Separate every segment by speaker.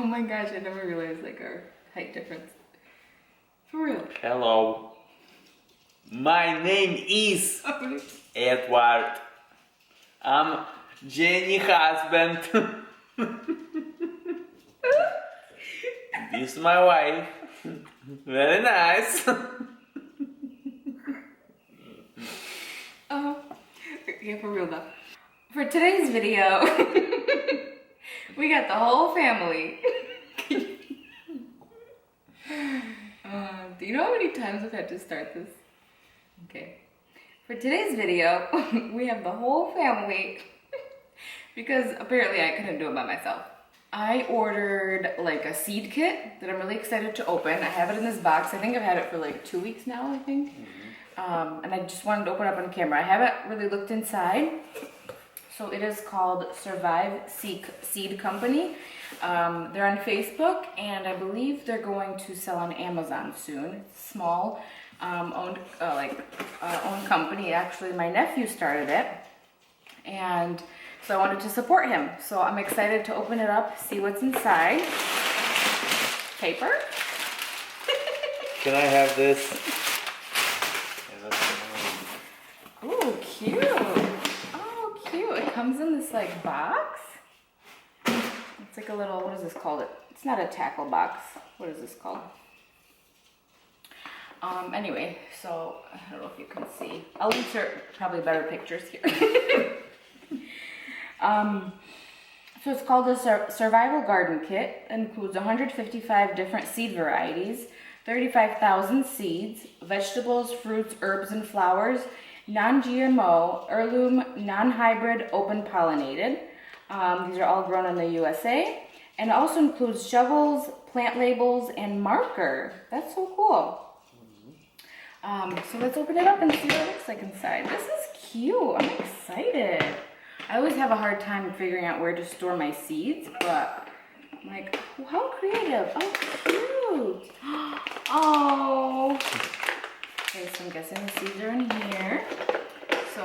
Speaker 1: Oh my gosh, I never realized like our height difference. For real.
Speaker 2: Hello. My name is Edward. I'm Jenny husband. This is my wife. Very nice.
Speaker 1: Oh, yeah, for real though. For today's video, we got the whole family. Do you know how many times I've had to start this? Okay. For today's video, we have the whole family because apparently I couldn't do it by myself. I ordered like a seed kit that I'm really excited to open. I have it in this box. I think I've had it for like 2 weeks now, I think. And I just wanted to open it up on camera. I haven't really looked inside. So it is called Survive Seed Company. They're on Facebook, and I believe they're going to sell on Amazon soon. It's a small owned company. Actually, my nephew started it, and so I wanted to support him. So I'm excited to open it up, see what's inside. Paper.
Speaker 2: Can I have this?
Speaker 1: Ooh, cute. Oh, cute. It comes in this like box. It's like a little, what is this called? It's not a tackle box. What is this called? Anyway, so I don't know if you can see. I'll insert probably better pictures here. So it's called a Survival Garden Kit. It includes 155 different seed varieties, 35,000 seeds, vegetables, fruits, herbs, and flowers, non-GMO, heirloom, non-hybrid, open pollinated. These are all grown in the USA. And it also includes shovels, plant labels, and marker. That's so cool. So let's open it up and see what it looks like inside. This is cute. I'm excited. I always have a hard time figuring out where to store my seeds, but I'm like, how creative. Oh, cute. Oh. Okay, so I'm guessing the seeds are in here. So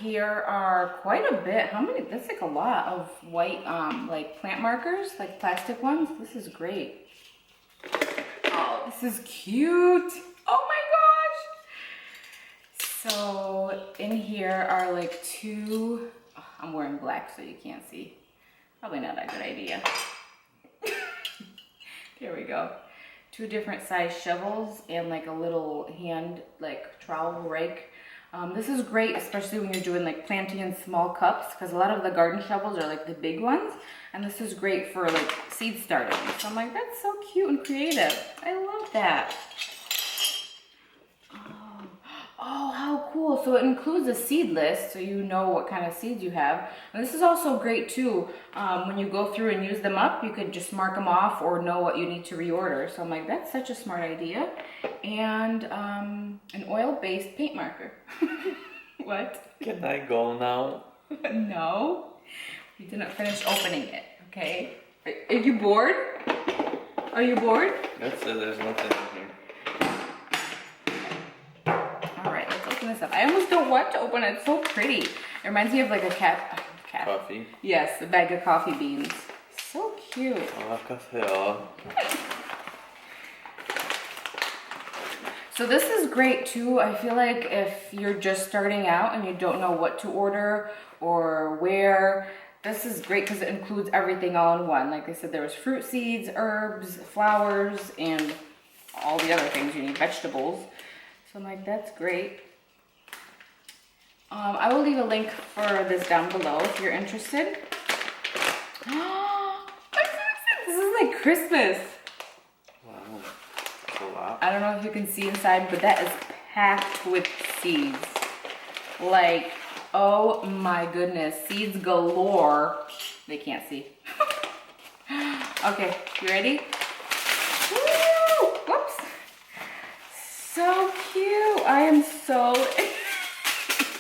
Speaker 1: here are quite a bit. How many? That's like a lot of white, like plant markers, like plastic ones. This is great. Oh, this is cute. Oh my gosh. So in here are like two, oh, I'm wearing black so you can't see. Probably not a good idea. Here we go. 2 different size shovels and like a little hand, like trowel rake. This is great, especially when you're doing like planting in small cups, because a lot of the garden shovels are like the big ones, and this is great for like seed starting. So I'm like, that's so cute and creative. I love that. Oh, how cool. So it includes a seed list, so you know what kind of seeds you have. And this is also great too. When you go through and use them up, you could just mark them off or know what you need to reorder. So I'm like, that's such a smart idea. And an oil-based paint marker. What?
Speaker 2: Can I go now?
Speaker 1: No. We didn't finish opening it, okay? Are you bored? Are you bored?
Speaker 2: That's it, there's nothing in here.
Speaker 1: This up. I almost don't want to open it. It's so pretty. It reminds me of like a cat.
Speaker 2: Coffee?
Speaker 1: Yes, a bag of coffee beans. So cute.
Speaker 2: Café.
Speaker 1: So this is great too. I feel like if you're just starting out and you don't know what to order or where, this is great because it includes everything all in one. Like I said, there was fruit seeds, herbs, flowers, and all the other things you need, vegetables. So I'm like, that's great. I will leave a link for this down below if you're interested. I'm so excited. This is like Christmas.
Speaker 2: Wow, that's a lot.
Speaker 1: I don't know if you can see inside, but that is packed with seeds. Like, oh my goodness, seeds galore. They can't see. Okay, you ready? Woo! Whoops. So cute. I am so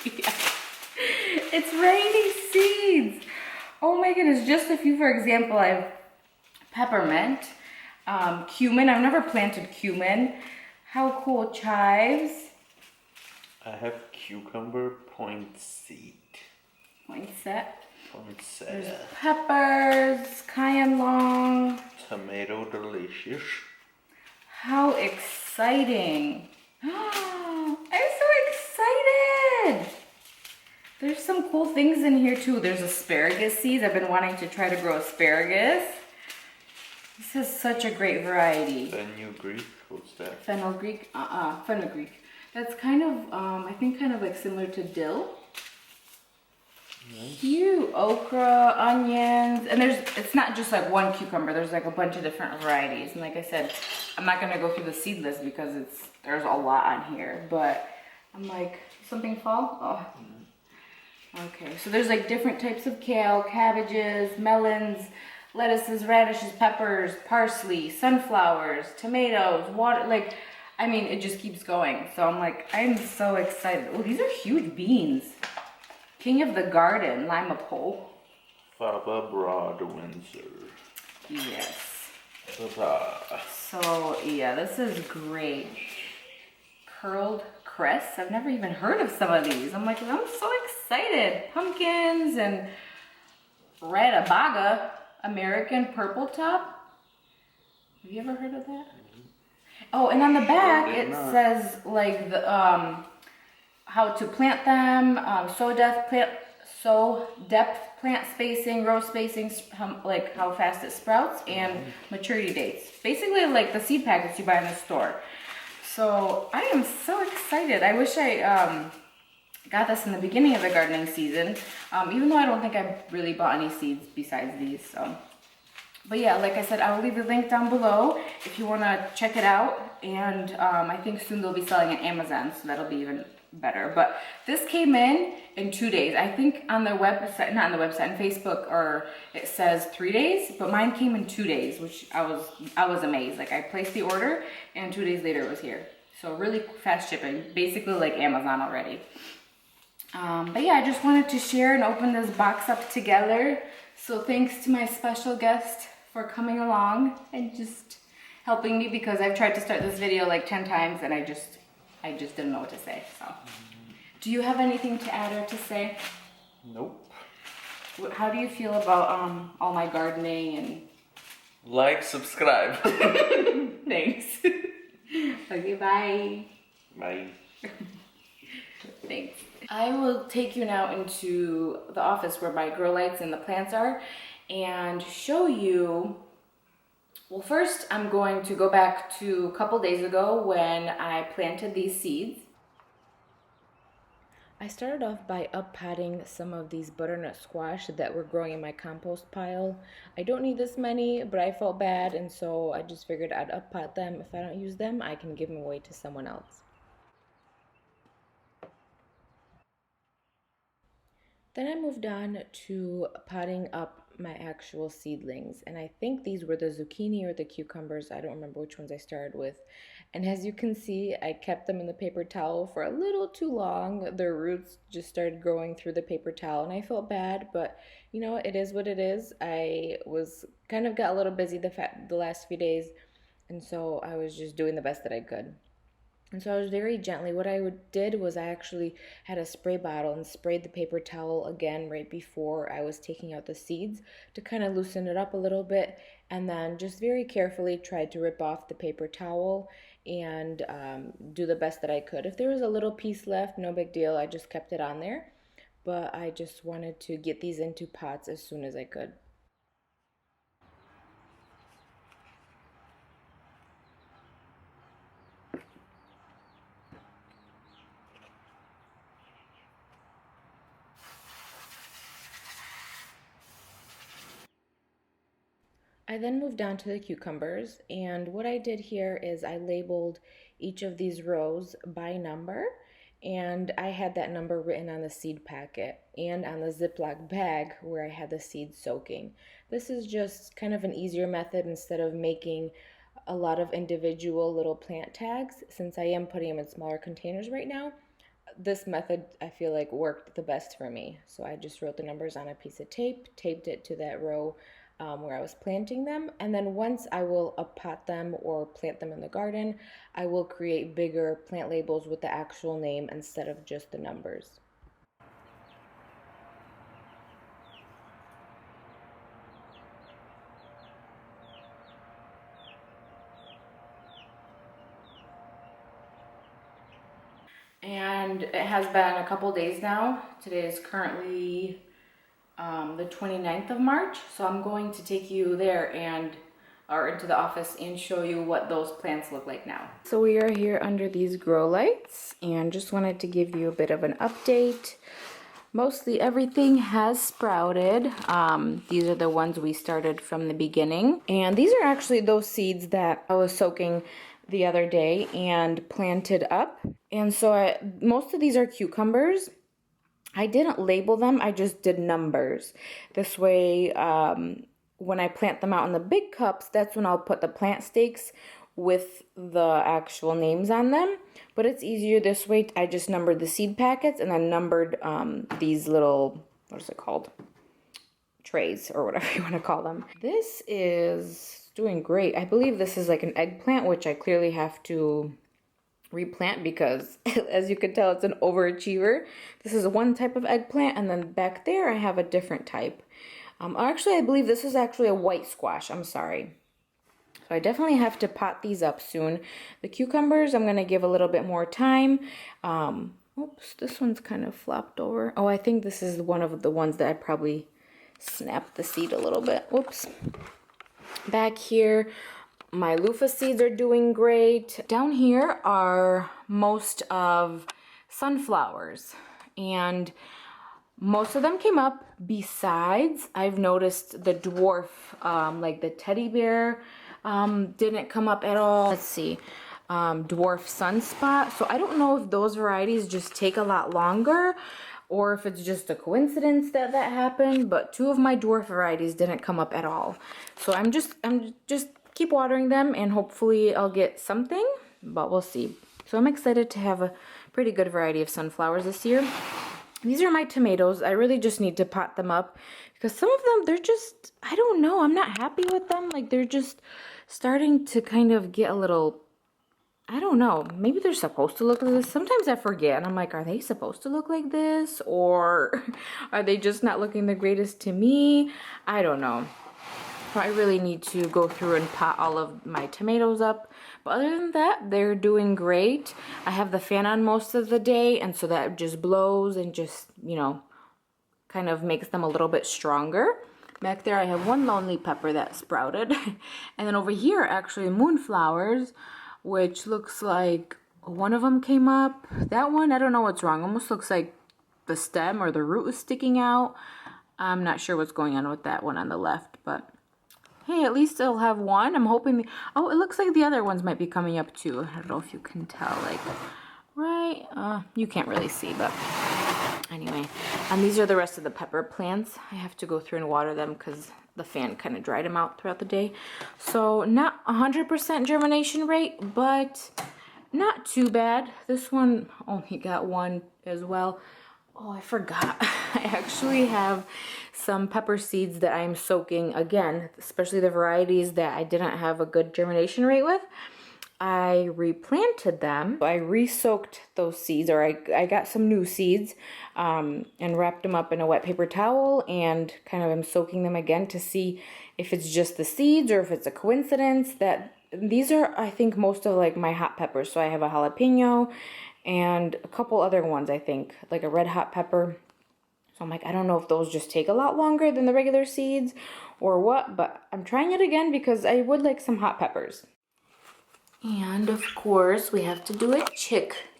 Speaker 1: yeah. It's raining seeds. Oh my goodness, just a few. For example, I have peppermint, cumin. I've never planted cumin. How cool. Chives.
Speaker 2: I have cucumber poinsettia.
Speaker 1: Poinsettia. There's
Speaker 2: Poinsettia.
Speaker 1: peppers, cayenne long.
Speaker 2: Tomato delicious.
Speaker 1: How exciting! I'm so excited! There's some cool things in here too. There's asparagus seeds. I've been wanting to try to grow asparagus. This is such a great variety.
Speaker 2: Fenugreek, what's that?
Speaker 1: Fenugreek, fenugreek. That's kind of, I think kind of like similar to dill.
Speaker 2: Nice.
Speaker 1: Cute. Okra, onions, and it's not just like one cucumber. There's like a bunch of different varieties. And like I said, I'm not gonna go through the seed list because there's a lot on here. But I'm like, something fall? Oh. Okay, so there's like different types of kale, cabbages, melons, lettuces, radishes, peppers, parsley, sunflowers, tomatoes, water, like, I mean, it just keeps going. So I'm like, I'm so excited. Oh, these are huge beans. King of the garden, lima pole.
Speaker 2: Faba Broad Windsor.
Speaker 1: Yes.
Speaker 2: Ta-ta.
Speaker 1: So yeah, this is great. Curled cress. I've never even heard of some of these. I'm like, I'm so excited. Pumpkins and rutabaga, American purple top. Have you ever heard of that? Oh, and on the back it says like the how to plant them, sow depth, plant spacing, row spacing, like how fast it sprouts, and maturity dates. Basically like the seed packets you buy in the store. So I am so excited. I wish I got this in the beginning of the gardening season, even though I don't think I really bought any seeds besides these. So, but yeah, like I said, I will leave the link down below if you want to check it out. And I think soon they'll be selling at Amazon, so that'll be even better. But this came in 2 days. I think on their website, not on the website, on Facebook, or it says 3 days, but mine came in 2 days, which I was amazed. Like I placed the order and 2 days later it was here. So really fast shipping, basically like Amazon already. But yeah, I just wanted to share and open this box up together. So thanks to my special guest for coming along and just helping me, because I've tried to start this video like 10 times and I just didn't know what to say. So, do you have anything to add or to say?
Speaker 2: Nope.
Speaker 1: How do you feel about all my gardening and?
Speaker 2: Like, subscribe.
Speaker 1: Thanks. Okay, bye.
Speaker 2: Bye.
Speaker 1: Thanks. I will take you now into the office where my grow lights and the plants are and show you. Well, first I'm going to go back to a couple days ago when I planted these seeds. I started off by up-potting some of these butternut squash that were growing in my compost pile. I don't need this many, but I felt bad, and so I just figured I'd up-pot them. If I don't use them, I can give them away to someone else. Then I moved on to potting up my actual seedlings, and I think these were the zucchini or the cucumbers. I don't remember which ones I started with. And as you can see, I kept them in the paper towel for a little too long. Their roots just started growing through the paper towel, and I felt bad, but you know, it is what it is. I was kind of got a little busy the last few days, and so I was just doing the best that I could. And so I was very gently, what I did was I actually had a spray bottle and sprayed the paper towel again right before I was taking out the seeds to kind of loosen it up a little bit, and then just very carefully tried to rip off the paper towel and do the best that I could. If there was a little piece left, no big deal, I just kept it on there, but I just wanted to get these into pots as soon as I could. I then moved on to the cucumbers, and what I did here is I labeled each of these rows by number, and I had that number written on the seed packet and on the Ziploc bag where I had the seeds soaking. This is just kind of an easier method instead of making a lot of individual little plant tags. Since I am putting them in smaller containers right now, this method I feel like worked the best for me. So I just wrote the numbers on a piece of tape, taped it to that row where I was planting them, and then once I will up-pot them or plant them in the garden, I will create bigger plant labels with the actual name instead of just the numbers. And it has been a couple days now. Today is currently the 29th of March, so I'm going to take you there or into the office and show you what those plants look like now. So we are here under these grow lights and just wanted to give you a bit of an update. Mostly everything has sprouted. These are the ones we started from the beginning. And these are actually those seeds that I was soaking the other day and planted up. And so most of these are cucumbers. I didn't label them, I just did numbers. This way, when I plant them out in the big cups, that's when I'll put the plant stakes with the actual names on them. But it's easier this way. I just numbered the seed packets and then numbered these little, what is it called? Trays or whatever you want to call them. This is doing great. I believe this is like an eggplant, which I clearly have to replant because as you can tell, it's an overachiever. This is one type of eggplant, and then back there I have a different type. Actually, I believe this is actually a white squash. I'm sorry. So I definitely have to pot these up soon. The cucumbers, I'm going to give a little bit more time. Oops, this one's kind of flopped over. Oh, I think this is one of the ones that I probably snapped the seed a little bit. Whoops. Back here, my loofah seeds are doing great. Down here are most of sunflowers, and most of them came up. Besides, I've noticed the dwarf, like the teddy bear, didn't come up at all. Let's see, dwarf sunspot. So I don't know if those varieties just take a lot longer or if it's just a coincidence that that happened, but two of my dwarf varieties didn't come up at all. So I'm just keep watering them and hopefully I'll get something, but we'll see. So I'm excited to have a pretty good variety of sunflowers this year. These are my tomatoes. I really just need to pot them up because some of them, they're just, I don't know, I'm not happy with them. Like they're just starting to kind of get a little, I don't know, maybe they're supposed to look like this. Sometimes I forget and I'm like, are they supposed to look like this? Or are they just not looking the greatest to me? I don't know. So I really need to go through and pot all of my tomatoes up. But other than that, they're doing great. I have the fan on most of the day, and so that just blows and just, you know, kind of makes them a little bit stronger. Back there I have one lonely pepper that sprouted. And then over here actually moonflowers, which looks like one of them came up. That one, I don't know what's wrong. Almost looks like the stem or the root is sticking out. I'm not sure what's going on with that one on the left, but hey, at least I'll have one. I'm hoping, oh, it looks like the other ones might be coming up too. I don't know if you can tell, like, right? You can't really see, but anyway. And these are the rest of the pepper plants. I have to go through and water them because the fan kind of dried them out throughout the day. So not 100% germination rate, but not too bad. This one only got one as well. Oh, I forgot. I actually have some pepper seeds that I'm soaking again, especially the varieties that I didn't have a good germination rate with. I replanted them. I re-soaked those seeds, or I got some new seeds and wrapped them up in a wet paper towel and kind of am soaking them again to see if it's just the seeds or if it's a coincidence that these are, I think, most of like my hot peppers. So I have a jalapeno and a couple other ones, I think, like a red hot pepper. So I'm like, I don't know if those just take a lot longer than the regular seeds or what, but I'm trying it again because I would like some hot peppers. And of course, we have to do a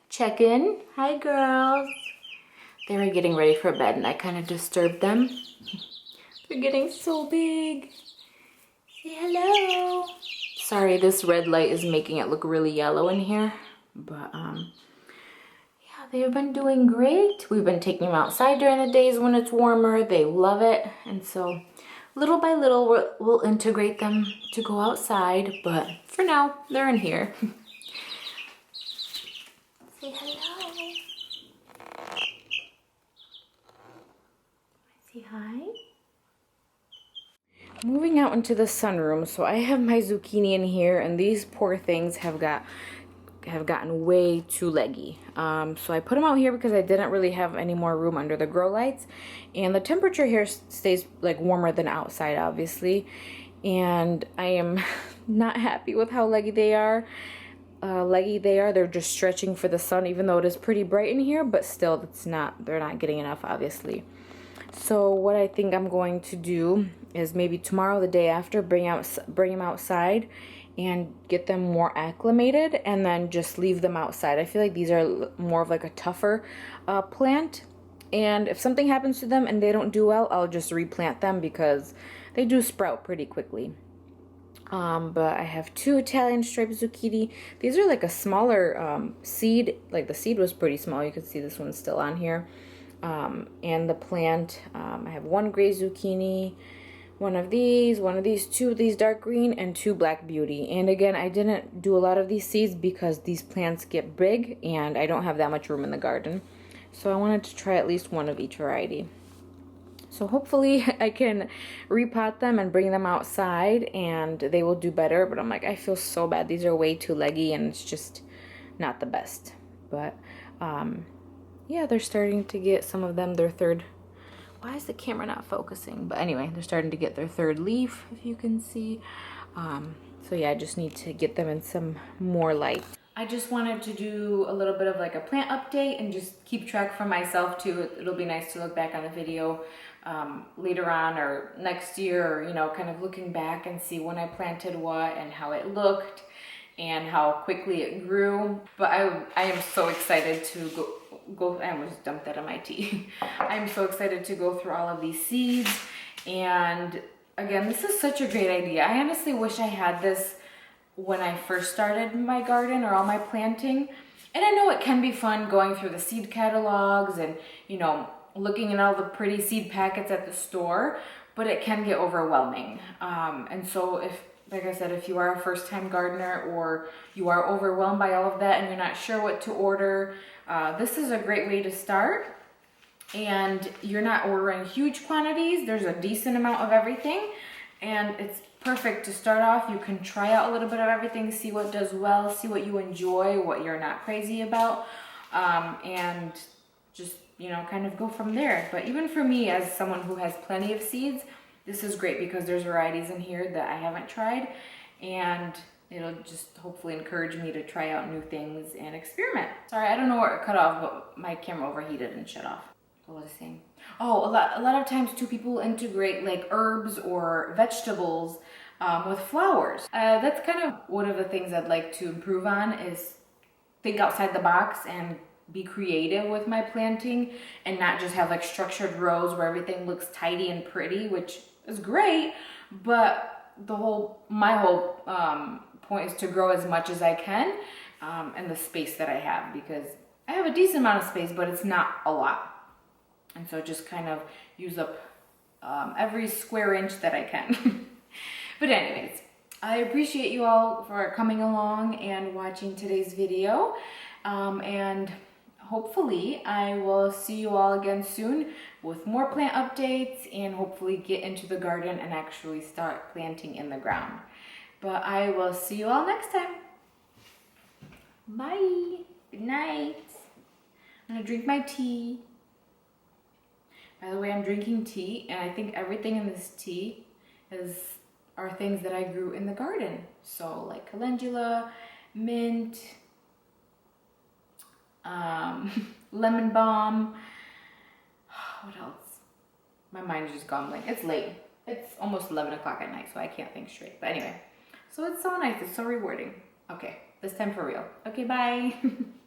Speaker 1: check-in. Hi, girls. They were getting ready for bed and I kind of disturbed them. They're getting so big. Say hello. Sorry, this red light is making it look really yellow in here, but yeah, they've been doing great. We've been taking them outside during the days when it's warmer. They love it. And so little by little, we'll integrate them to go outside. But for now, they're in here. Say hello. Say hi. Moving out into the sunroom. So I have my zucchini in here, and these poor things have gotten way too leggy. So I put them out here because I didn't really have any more room under the grow lights, and the temperature here stays like warmer than outside, obviously, and I am not happy with how leggy they are. leggy they are. They're just stretching for the sun, even though it is pretty bright in here, but still they're not getting enough, obviously. So what I think I'm going to do is maybe tomorrow, the day after, bring them outside and get them more acclimated, and then just leave them outside. I feel like these are more of like a tougher plant, and if something happens to them and they don't do well, I'll just replant them because they do sprout pretty quickly. But I have 2 Italian striped zucchini. These are like a smaller seed. Like the seed was pretty small. You can see this one's still on here. And the plant, I have 1 gray zucchini, one of these, 2 of these dark green, and 2 black beauty. And again, I didn't do a lot of these seeds because these plants get big and I don't have that much room in the garden. So I wanted to try at least 1 of each variety. So hopefully I can repot them and bring them outside and they will do better. But I'm like, I feel so bad. These are way too leggy and it's just not the best. But yeah, they're starting to get some of them their third. Why is the camera not focusing? But anyway, they're starting to get their third leaf, if you can see. So yeah, I just need to get them in some more light. I just wanted to do a little bit of like a plant update and just keep track for myself too. It'll be nice to look back on the video later on or next year, or, you know, kind of looking back and see when I planted what and how it looked and how quickly it grew. But I am so excited to go. I almost dumped that on my tea. I'm so excited to go through all of these seeds. And again, this is such a great idea. I honestly wish I had this when I first started my garden or all my planting. And I know it can be fun going through the seed catalogs and, you know, looking at all the pretty seed packets at the store, but it can get overwhelming. And so if, like I said, if you are a first-time gardener or you are overwhelmed by all of that and you're not sure what to order, this is a great way to start. And you're not ordering huge quantities. There's a decent amount of everything, and it's perfect to start off. You can try out a little bit of everything, see what does well, see what you enjoy, what you're not crazy about, and just, you know, kind of go from there. But even for me, as someone who has plenty of seeds, this is great because there's varieties in here that I haven't tried, and it'll just hopefully encourage me to try out new things and experiment. Sorry, I don't know where it cut off, but my camera overheated and shut off. What was I saying? Oh, a lot of times too, people integrate like herbs or vegetables with flowers. That's kind of one of the things I'd like to improve on, is think outside the box and be creative with my planting and not just have like structured rows where everything looks tidy and pretty, which is great, but my whole point is to grow as much as I can in the space that I have, because I have a decent amount of space, but it's not a lot. And so just kind of use up every square inch that I can. But anyways, I appreciate you all for coming along and watching today's video. And hopefully I will see you all again soon with more plant updates and hopefully get into the garden and actually start planting in the ground. But I will see you all next time. Bye. Good night. I'm gonna drink my tea. By the way, I'm drinking tea, and I think everything in this tea are things that I grew in the garden. So like calendula, mint, lemon balm. What else? My mind is just gone blank. It's late. It's almost 11 o'clock at night, so I can't think straight. But anyway, so it's so nice. It's so rewarding. Okay, this time for real. Okay, bye.